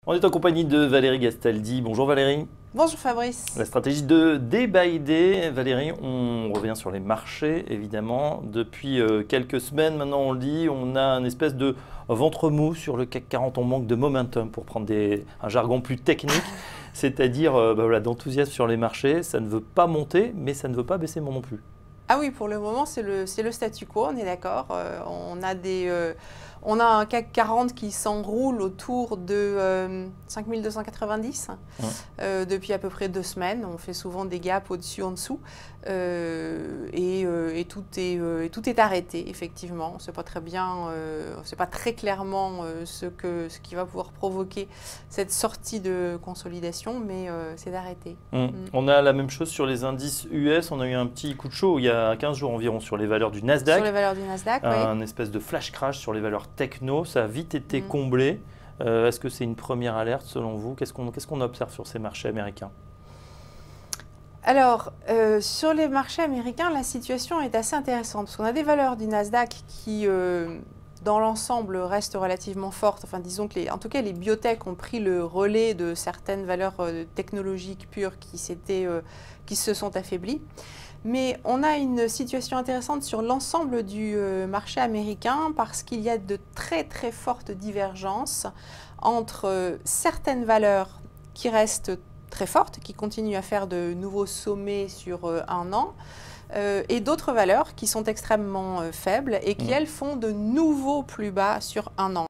On est en compagnie de Valérie Gastaldi. Bonjour Valérie. Bonjour Fabrice. La stratégie de Day by Day. Valérie, on revient sur les marchés évidemment. Depuis quelques semaines maintenant on le dit, on a un espèce de ventre mou sur le CAC 40. On manque de momentum pour prendre un jargon plus technique. C'est-à-dire d'enthousiasme sur les marchés. Ça ne veut pas monter mais ça ne veut pas baisser non plus. Ah oui, pour le moment, c'est le statu quo, on est d'accord. On a un CAC 40 qui s'enroule autour de 5290 depuis à peu près 2 semaines. On fait souvent des gaps au-dessus, en dessous. Et tout est arrêté, effectivement. On ne sait pas très bien, on ne sait pas très clairement ce qui va pouvoir provoquer cette sortie de consolidation, mais c'est arrêté. On a la même chose sur les indices US. On a eu un petit coup de chaud il y a 15 jours environ sur les valeurs du Nasdaq. Sur les valeurs du Nasdaq, oui. Un espèce de flash crash sur les valeurs techno. Ça a vite été comblé. Est-ce que c'est une première alerte selon vous? Qu'est-ce qu'on observe sur ces marchés américains? Alors, sur les marchés américains, la situation est assez intéressante parce qu'on a des valeurs du Nasdaq qui, dans l'ensemble, restent relativement fortes. Enfin, disons que en tout cas, les biotech ont pris le relais de certaines valeurs technologiques pures qui se sont affaiblies. Mais on a une situation intéressante sur l'ensemble du marché américain parce qu'il y a de très très fortes divergences entre certaines valeurs qui restent très fortes, qui continuent à faire de nouveaux sommets sur 1 an, et d'autres valeurs qui sont extrêmement faibles et qui, elles, font de nouveaux plus bas sur 1 an.